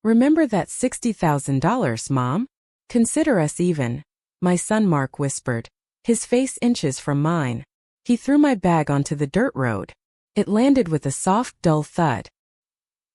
Remember that $60,000, Mom? Consider us even, my son Mark whispered, his face inches from mine. He threw my bag onto the dirt road. It landed with a soft, dull thud.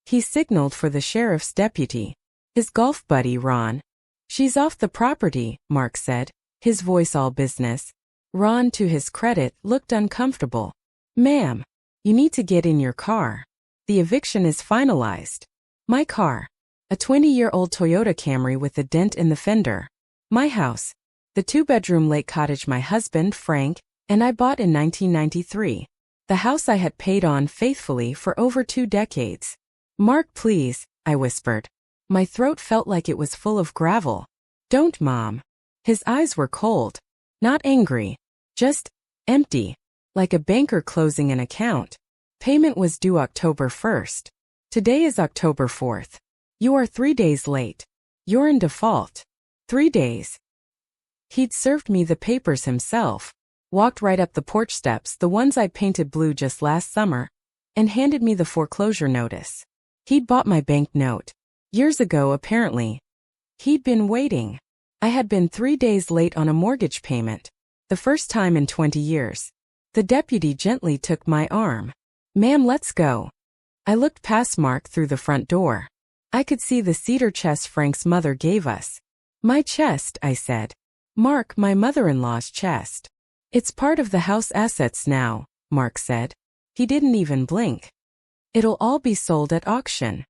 He signaled for the sheriff's deputy, his golf buddy Ron. She's off the property, Mark said, his voice all business. Ron, to his credit, looked uncomfortable. Ma'am, you need to get in your car. The eviction is finalized. My car. A 20-year-old Toyota Camry with a dent in the fender. My house. The 2-bedroom lake cottage my husband, Frank, and I bought in 1993. The house I had paid on faithfully for over 2 decades. Mark, please, I whispered. My throat felt like it was full of gravel. Don't, Mom. His eyes were cold. Not angry. Just empty. Like a banker closing an account. Payment was due October 1st. Today is October 4th. You are 3 days late. You're in default. 3 days. He'd served me the papers himself, walked right up the porch steps, the ones I painted blue just last summer, and handed me the foreclosure notice. He'd bought my bank note. Years ago, apparently. He'd been waiting. I had been 3 days late on a mortgage payment. The first time in 20 years. The deputy gently took my arm. Ma'am, let's go. I looked past Mark through the front door. I could see the cedar chest Frank's mother gave us. My chest, I said. Mark, my mother-in-law's chest. It's part of the house assets now, Mark said. He didn't even blink. It'll all be sold at auction.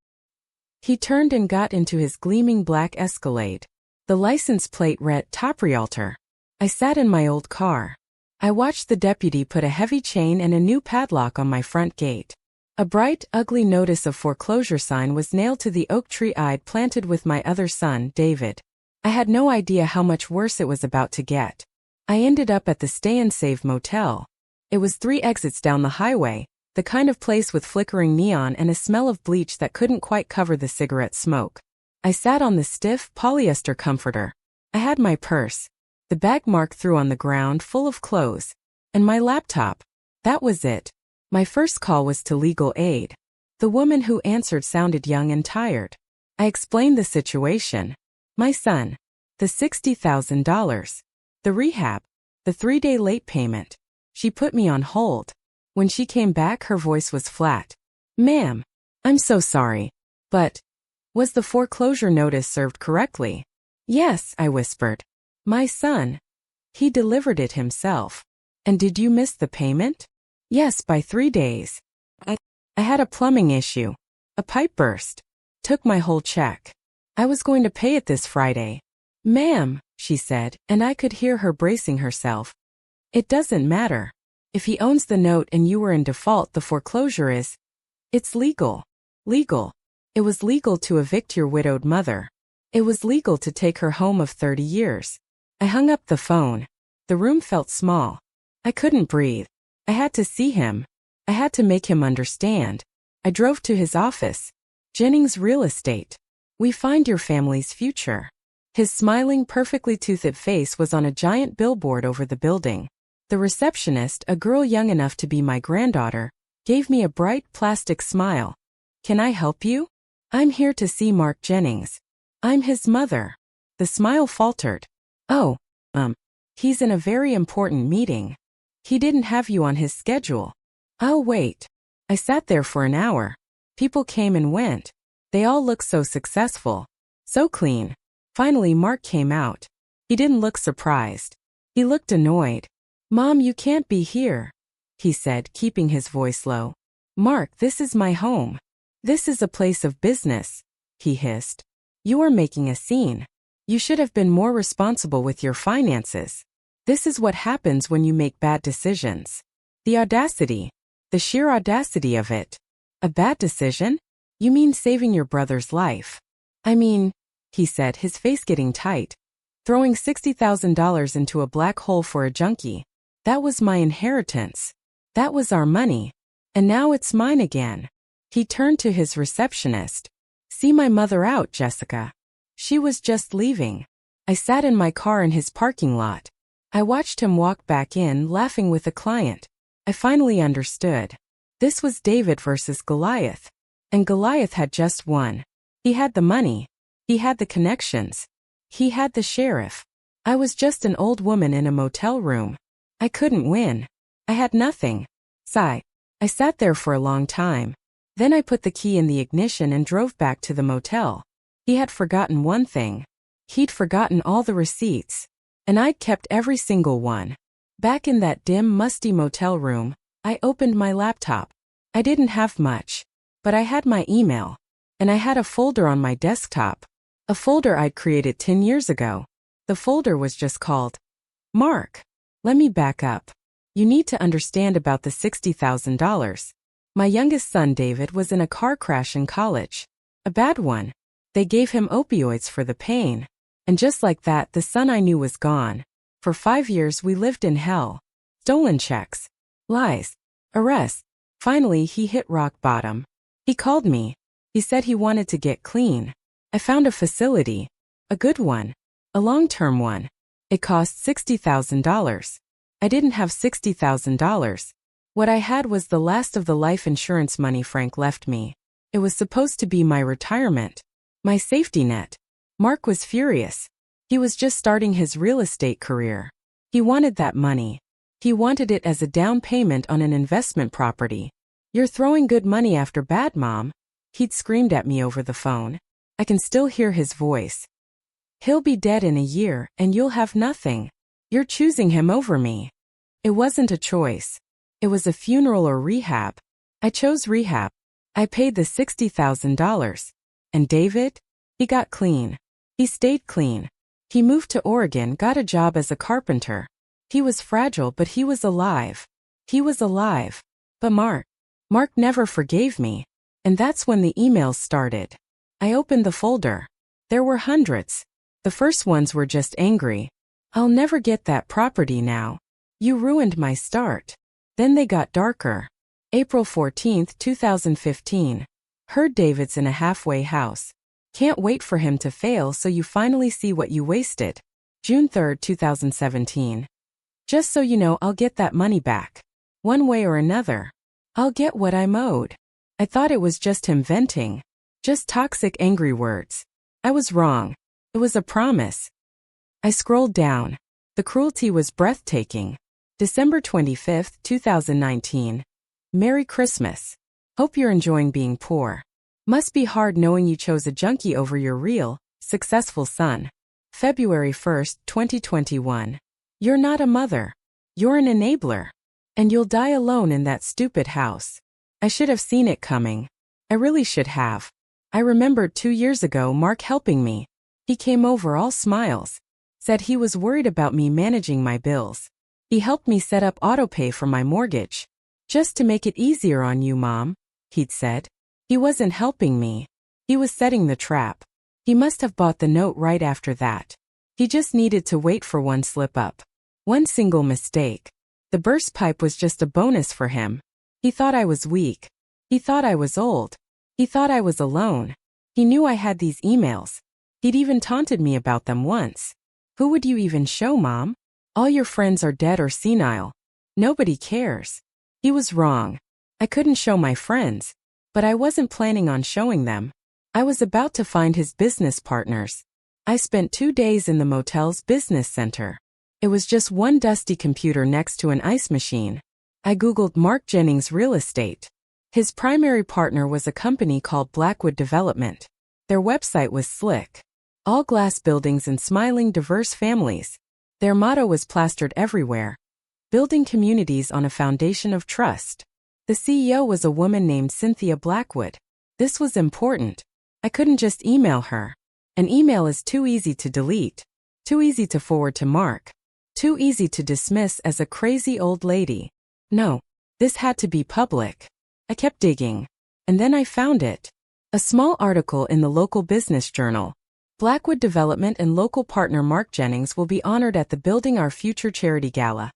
He turned and got into his gleaming black Escalade. The license plate read Top Realtor. I sat in my old car. I watched the deputy put a heavy chain and a new padlock on my front gate. A bright, ugly notice of foreclosure sign was nailed to the oak tree I'd planted with my other son, David. I had no idea how much worse it was about to get. I ended up at the Stay and Save motel. It was 3 exits down the highway, the kind of place with flickering neon and a smell of bleach that couldn't quite cover the cigarette smoke. I sat on the stiff, polyester comforter. I had my purse, the bag Mark threw on the ground full of clothes, and my laptop. That was it. My first call was to legal aid. The woman who answered sounded young and tired. I explained the situation. My son. The $60,000. The rehab. The 3-day late payment. She put me on hold. When she came back, her voice was flat. Ma'am, I'm so sorry. But, was the foreclosure notice served correctly? Yes, I whispered. My son. He delivered it himself. And did you miss the payment? Yes, by 3 days. I had a plumbing issue. A pipe burst. Took my whole check. I was going to pay it this Friday. Ma'am, she said, and I could hear her bracing herself. It doesn't matter. If he owns the note and you were in default, the foreclosure is... It's legal. Legal. It was legal to evict your widowed mother. It was legal to take her home of 30 years. I hung up the phone. The room felt small. I couldn't breathe. I had to see him. I had to make him understand. I drove to his office. Jennings Real Estate. We find your family's future. His smiling, perfectly toothed face was on a giant billboard over the building. The receptionist, a girl young enough to be my granddaughter, gave me a bright plastic smile. Can I help you? I'm here to see Mark Jennings. I'm his mother. The smile faltered. Oh, he's in a very important meeting. He didn't have you on his schedule. I'll wait. I sat there for an hour. People came and went. They all looked so successful. So clean. Finally, Mark came out. He didn't look surprised. He looked annoyed. Mom, you can't be here, he said, keeping his voice low. Mark, this is my home. This is a place of business, he hissed. You are making a scene. You should have been more responsible with your finances. This is what happens when you make bad decisions. The audacity. The sheer audacity of it. A bad decision? You mean saving your brother's life? I mean, he said, his face getting tight. Throwing $60,000 into a black hole for a junkie. That was my inheritance. That was our money. And now it's mine again. He turned to his receptionist. See my mother out, Jessica. She was just leaving. I sat in my car in his parking lot. I watched him walk back in, laughing with a client. I finally understood. This was David versus Goliath. And Goliath had just won. He had the money. He had the connections. He had the sheriff. I was just an old woman in a motel room. I couldn't win. I had nothing. Sigh. I sat there for a long time. Then I put the key in the ignition and drove back to the motel. He had forgotten one thing. He'd forgotten all the receipts. And I'd kept every single one. Back in that dim, musty motel room, I opened my laptop. I didn't have much. But I had my email. And I had a folder on my desktop. A folder I'd created 10 years ago. The folder was just called Mark. Let me back up. You need to understand about the $60,000. My youngest son David was in a car crash in college. A bad one. They gave him opioids for the pain. And just like that, the son I knew was gone. For 5 years we lived in hell. Stolen checks. Lies. Arrests. Finally he hit rock bottom. He called me. He said he wanted to get clean. I found a facility. A good one. A long-term one. It cost $60,000. I didn't have $60,000. What I had was the last of the life insurance money Frank left me. It was supposed to be my retirement. My safety net. Mark was furious. He was just starting his real estate career. He wanted that money. He wanted it as a down payment on an investment property. You're throwing good money after bad, Mom. He'd screamed at me over the phone. I can still hear his voice. He'll be dead in a year, and you'll have nothing. You're choosing him over me. It wasn't a choice. It was a funeral or rehab. I chose rehab. I paid the $60,000. And David? He got clean. He stayed clean. He moved to Oregon, got a job as a carpenter. He was fragile, but he was alive. He was alive. But Mark never forgave me. And that's when the emails started. I opened the folder. There were hundreds. The first ones were just angry. I'll never get that property now. You ruined my start. Then they got darker. April 14, 2015. Heard David's in a halfway house. Can't wait for him to fail so you finally see what you wasted. June 3, 2017. Just so you know, I'll get that money back. One way or another. I'll get what I'm owed. I thought it was just him venting. Just toxic angry words. I was wrong. It was a promise. I scrolled down. The cruelty was breathtaking. December 25, 2019. Merry Christmas. Hope you're enjoying being poor. Must be hard knowing you chose a junkie over your real, successful son. February 1, 2021. You're not a mother. You're an enabler. And you'll die alone in that stupid house. I should have seen it coming. I really should have. I remembered 2 years ago Mark helping me. He came over all smiles. Said he was worried about me managing my bills. He helped me set up autopay for my mortgage. Just to make it easier on you, Mom, he'd said. He wasn't helping me. He was setting the trap. He must have bought the note right after that. He just needed to wait for one slip-up. One single mistake. The burst pipe was just a bonus for him. He thought I was weak. He thought I was old. He thought I was alone. He knew I had these emails. He'd even taunted me about them once. Who would you even show, Mom? All your friends are dead or senile. Nobody cares. He was wrong. I couldn't show my friends. But I wasn't planning on showing them. I was about to find his business partners. I spent 2 days in the motel's business center. It was just one dusty computer next to an ice machine. I Googled Mark Jennings Real Estate. His primary partner was a company called Blackwood Development. Their website was slick. All glass buildings and smiling diverse families. Their motto was plastered everywhere. Building communities on a foundation of trust. The CEO was a woman named Cynthia Blackwood. This was important. I couldn't just email her. An email is too easy to delete. Too easy to forward to Mark. Too easy to dismiss as a crazy old lady. No, this had to be public. I kept digging. And then I found it. A small article in the local business journal. Blackwood Development and local partner Mark Jennings will be honored at the Building Our Future Charity Gala,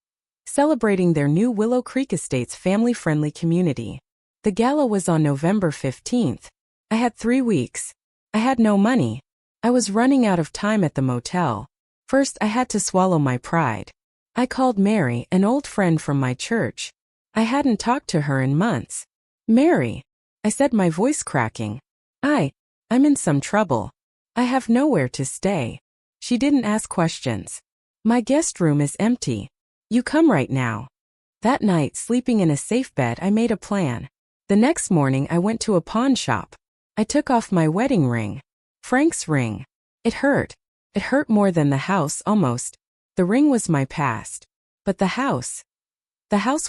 celebrating their new Willow Creek Estates family-friendly community. The gala was on November 15th. I had 3 weeks. I had no money. I was running out of time at the motel. First, I had to swallow my pride. I called Mary, an old friend from my church. I hadn't talked to her in months. Mary, I said, my voice cracking. I'm in some trouble. I have nowhere to stay. She didn't ask questions. My guest room is empty. You come right now. That night, sleeping in a safe bed, I made a plan. The next morning, I went to a pawn shop. I took off my wedding ring. Frank's ring. It hurt. It hurt more than the house, almost. The ring was my past. But the house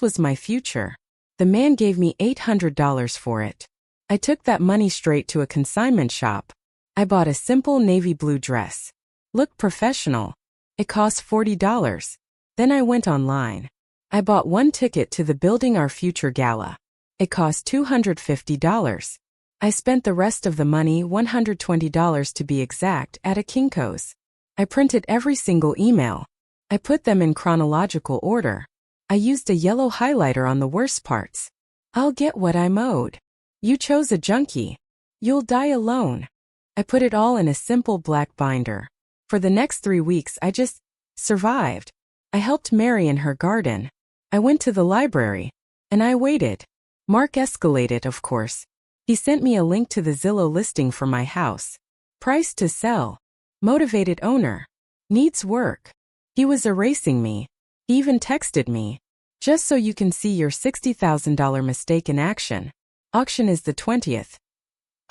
was my future. The man gave me $800 for it. I took that money straight to a consignment shop. I bought a simple navy blue dress. Looked professional. It cost $40. Then I went online. I bought one ticket to the Building Our Future Gala. It cost $250. I spent the rest of the money, $120 to be exact, at a Kinko's. I printed every single email. I put them in chronological order. I used a yellow highlighter on the worst parts. I'll get what I'm owed. You chose a junkie. You'll die alone. I put it all in a simple black binder. For the next 3 weeks, I just survived. I helped Mary in her garden. I went to the library. And I waited. Mark escalated, of course. He sent me a link to the Zillow listing for my house. Price to sell. Motivated owner. Needs work. He was erasing me. He even texted me. Just so you can see your $60,000 mistake in action. Auction is the 20th.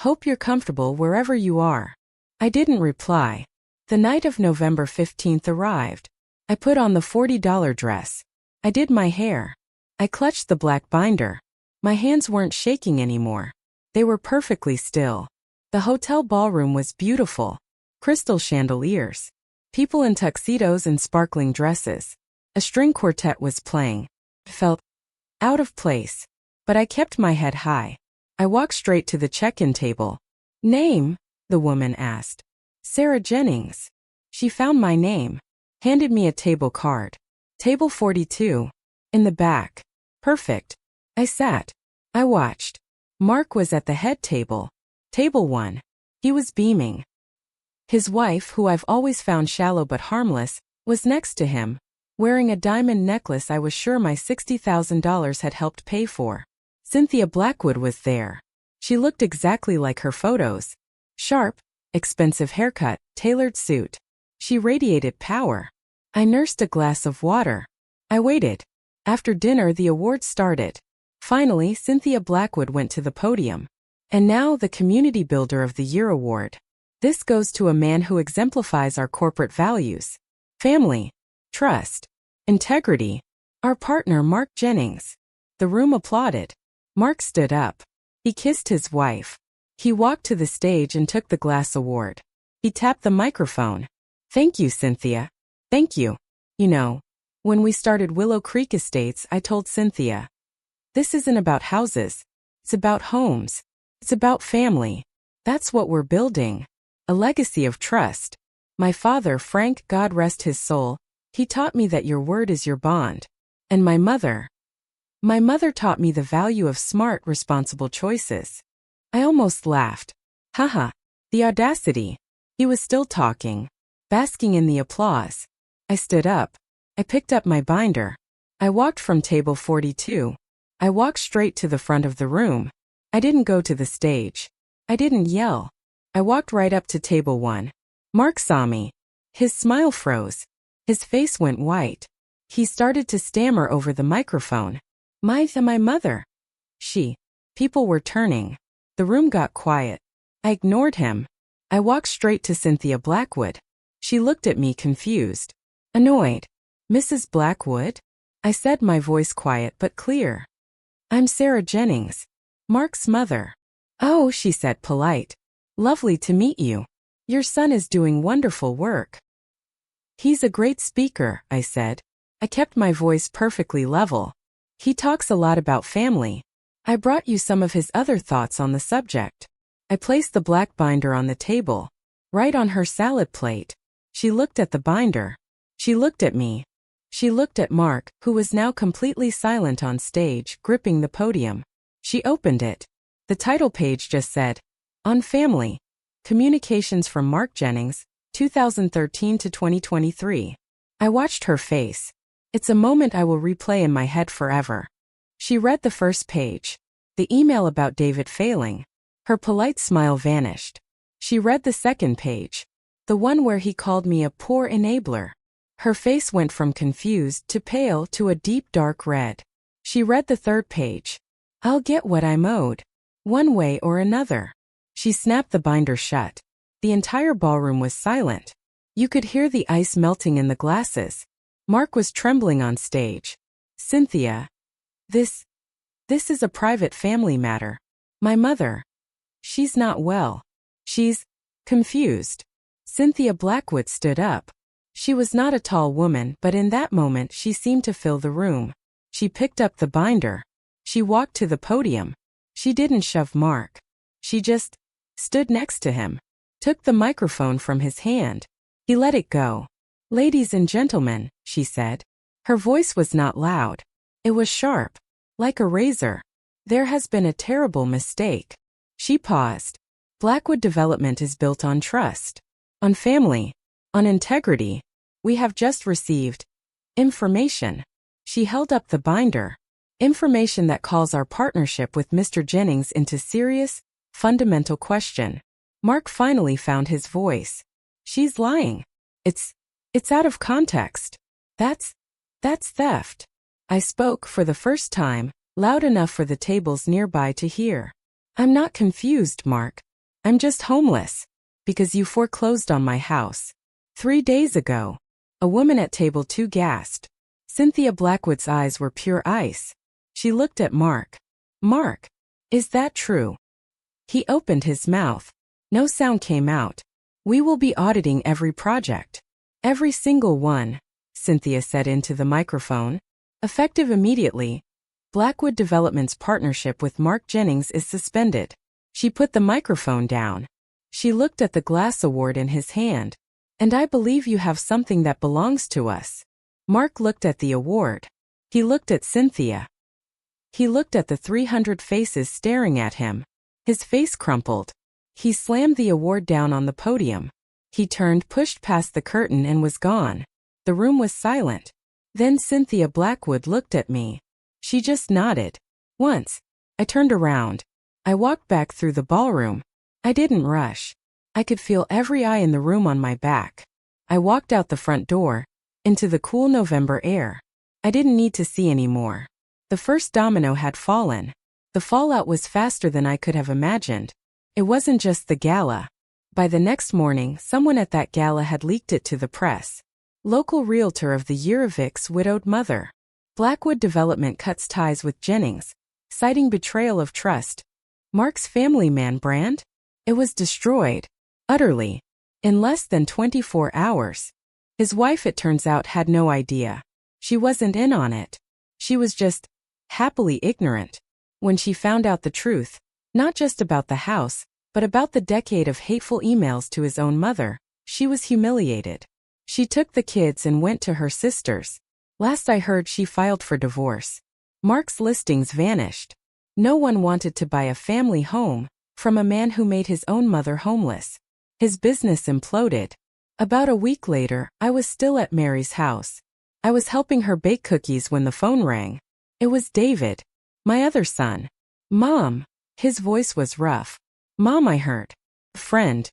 Hope you're comfortable wherever you are. I didn't reply. The night of November 15th arrived. I put on the $40 dress. I did my hair. I clutched the black binder. My hands weren't shaking anymore. They were perfectly still. The hotel ballroom was beautiful. Crystal chandeliers. People in tuxedos and sparkling dresses. A string quartet was playing. It felt out of place. But I kept my head high. I walked straight to the check-in table. Name? The woman asked. Sarah Jennings. She found my name. Handed me a table card. Table 42. In the back. Perfect. I sat. I watched. Mark was at the head table. Table 1. He was beaming. His wife, who I've always found shallow but harmless, was next to him, wearing a diamond necklace I was sure my $60,000 had helped pay for. Cynthia Blackwood was there. She looked exactly like her photos. Sharp, expensive haircut, tailored suit. She radiated power. I nursed a glass of water. I waited. After dinner, the awards started. Finally, Cynthia Blackwood went to the podium. And now the Community Builder of the Year award. This goes to a man who exemplifies our corporate values. Family, trust, integrity. Our partner, Mark Jennings. The room applauded. Mark stood up. He kissed his wife. He walked to the stage and took the glass award. He tapped the microphone. Thank you, Cynthia. Thank you. You know, when we started Willow Creek Estates, I told Cynthia, this isn't about houses. It's about homes. It's about family. That's what we're building. A legacy of trust. My father, Frank, God rest his soul, he taught me that your word is your bond. And my mother taught me the value of smart, responsible choices. I almost laughed. Haha. The audacity. He was still talking, basking in the applause. I stood up. I picked up my binder. I walked from table 42. I walked straight to the front of the room. I didn't go to the stage. I didn't yell. I walked right up to table 1. Mark saw me. His smile froze. His face went white. He started to stammer over the microphone. My mother. People were turning. The room got quiet. I ignored him. I walked straight to Cynthia Blackwood. She looked at me confused. Annoyed. Mrs. Blackwood? I said, my voice quiet but clear. I'm Sarah Jennings. Mark's mother. Oh, she said, polite. Lovely to meet you. Your son is doing wonderful work. He's a great speaker, I said. I kept my voice perfectly level. He talks a lot about family. I brought you some of his other thoughts on the subject. I placed the black binder on the table, right on her salad plate. She looked at the binder. She looked at me. She looked at Mark, who was now completely silent on stage, gripping the podium. She opened it. The title page just said, On Family. Communications from Mark Jennings, 2013 to 2023. I watched her face. It's a moment I will replay in my head forever. She read the first page. The email about David failing. Her polite smile vanished. She read the second page, the one where he called me a poor enabler. Her face went from confused to pale to a deep dark red. She read the third page. I'll get what I'm owed, one way or another. She snapped the binder shut. The entire ballroom was silent. You could hear the ice melting in the glasses. Mark was trembling on stage. Cynthia, this is a private family matter. My mother, she's not well. She's confused. Cynthia Blackwood stood up. She was not a tall woman, but in that moment she seemed to fill the room. She picked up the binder. She walked to the podium. She didn't shove Mark. She just stood next to him, took the microphone from his hand. He let it go. Ladies and gentlemen, she said. Her voice was not loud. It was sharp, like a razor. There has been a terrible mistake. She paused. Blackwood Development is built on trust, on family, on integrity. We have just received information. She held up the binder. Information that calls our partnership with Mr. Jennings into serious, fundamental question. Mark finally found his voice. She's lying. It's out of context. That's theft. I spoke for the first time, loud enough for the tables nearby to hear. I'm not confused, Mark. I'm just homeless. Because you foreclosed on my house. 3 days ago. A woman at table 2 gasped. Cynthia Blackwood's eyes were pure ice. She looked at Mark. Mark, is that true? He opened his mouth. No sound came out. We will be auditing every project. Every single one, Cynthia said into the microphone. Effective immediately. Blackwood Development's partnership with Mark Jennings is suspended. She put the microphone down. She looked at the glass award in his hand. And I believe you have something that belongs to us. Mark looked at the award. He looked at Cynthia. He looked at the 300 faces staring at him. His face crumpled. He slammed the award down on the podium. He turned, pushed past the curtain and was gone. The room was silent. Then Cynthia Blackwood looked at me. She just nodded. Once. I turned around. I walked back through the ballroom. I didn't rush. I could feel every eye in the room on my back. I walked out the front door, into the cool November air. I didn't need to see any more. The first domino had fallen. The fallout was faster than I could have imagined. It wasn't just the gala. By the next morning, someone at that gala had leaked it to the press. Local realtor of the year Vic's widowed mother. Blackwood Development cuts ties with Jennings, citing betrayal of trust. Mark's family man brand? It was destroyed. Utterly. In less than 24 hours. His wife, it turns out, had no idea. She wasn't in on it. She was just happily ignorant. When she found out the truth, not just about the house, but about the decade of hateful emails to his own mother, she was humiliated. She took the kids and went to her sister's. Last I heard, she filed for divorce. Mark's listings vanished. No one wanted to buy a family home from a man who made his own mother homeless. His business imploded. About a week later, I was still at Mary's house. I was helping her bake cookies when the phone rang. It was David, my other son. Mom. His voice was rough. Mom, I heard. A friend.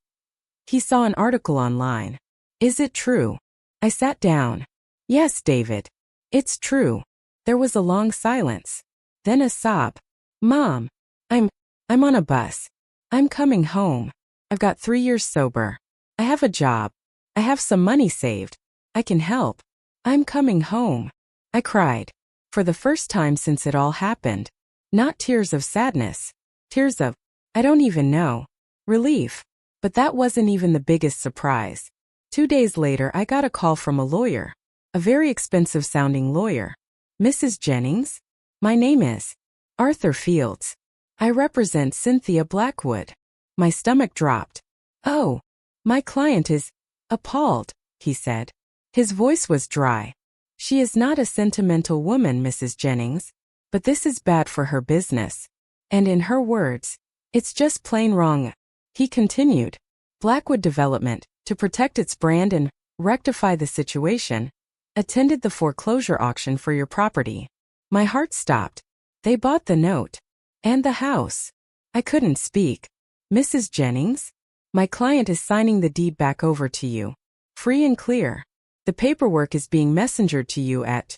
He saw an article online. Is it true? I sat down. Yes, David. It's true. There was a long silence. Then a sob. Mom. I'm on a bus. I'm coming home. I've got 3 years sober. I have a job. I have some money saved. I can help. I'm coming home. I cried. For the first time since it all happened. Not tears of sadness. Tears of, I don't even know. Relief. But that wasn't even the biggest surprise. 2 days later, I got a call from a lawyer. A very expensive sounding lawyer. Mrs. Jennings? My name is Arthur Fields. I represent Cynthia Blackwood. My stomach dropped. Oh, my client is appalled, he said. His voice was dry. She is not a sentimental woman, Mrs. Jennings, but this is bad for her business. And in her words, it's just plain wrong. He continued. Blackwood Development, to protect its brand and rectify the situation, attended the foreclosure auction for your property. My heart stopped. They bought the note. And the house. I couldn't speak. Mrs. Jennings? My client is signing the deed back over to you. Free and clear. The paperwork is being messengered to you at,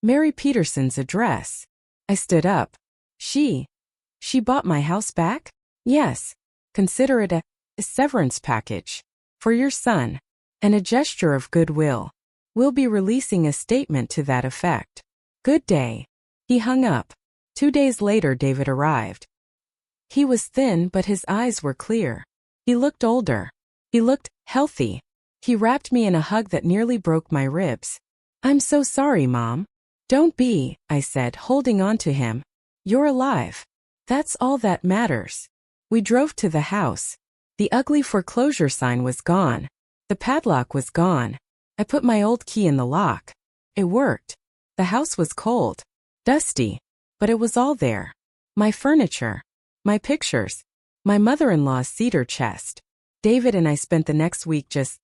Mary Peterson's address. I stood up. She bought my house back? Yes. Consider it a severance package. For your son. And a gesture of goodwill. We'll be releasing a statement to that effect. Good day. He hung up. 2 days later, David arrived. He was thin, but his eyes were clear. He looked older. He looked healthy. He wrapped me in a hug that nearly broke my ribs. I'm so sorry, Mom. Don't be, I said, holding on to him. You're alive. That's all that matters. We drove to the house. The ugly foreclosure sign was gone. The padlock was gone. I put my old key in the lock. It worked. The house was cold, dusty, but it was all there. My furniture, my pictures, my mother-in-law's cedar chest. David and I spent the next week just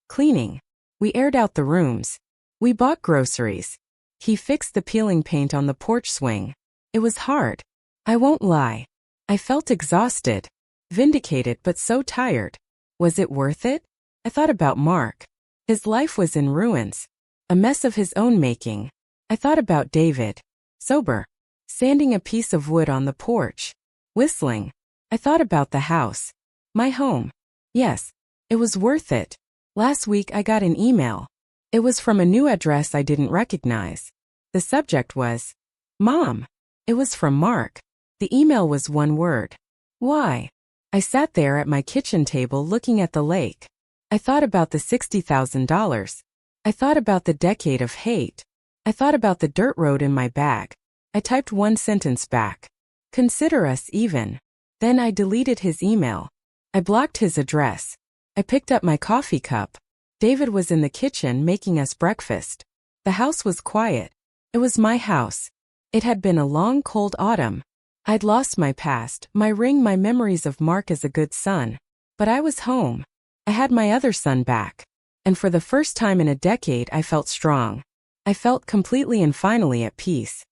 cleaning. We aired out the rooms. We bought groceries. He fixed the peeling paint on the porch swing. It was hard. I won't lie. I felt exhausted, vindicated but so tired. Was it worth it? I thought about Mark. His life was in ruins, a mess of his own making. I thought about David, sober, sanding a piece of wood on the porch, whistling. I thought about the house, my home. Yes, it was worth it. Last week I got an email. It was from a new address I didn't recognize. The subject was, Mom. It was from Mark. The email was one word. Why? I sat there at my kitchen table looking at the lake. I thought about the $60,000. I thought about the decade of hate. I thought about the dirt road in my bag. I typed one sentence back. Consider us even. Then I deleted his email. I blocked his address. I picked up my coffee cup. David was in the kitchen making us breakfast. The house was quiet. It was my house. It had been a long, cold autumn. I'd lost my past, my ring, my memories of Mark as a good son. But I was home. I had my other son back. And for the first time in a decade, I felt strong. I felt completely and finally at peace.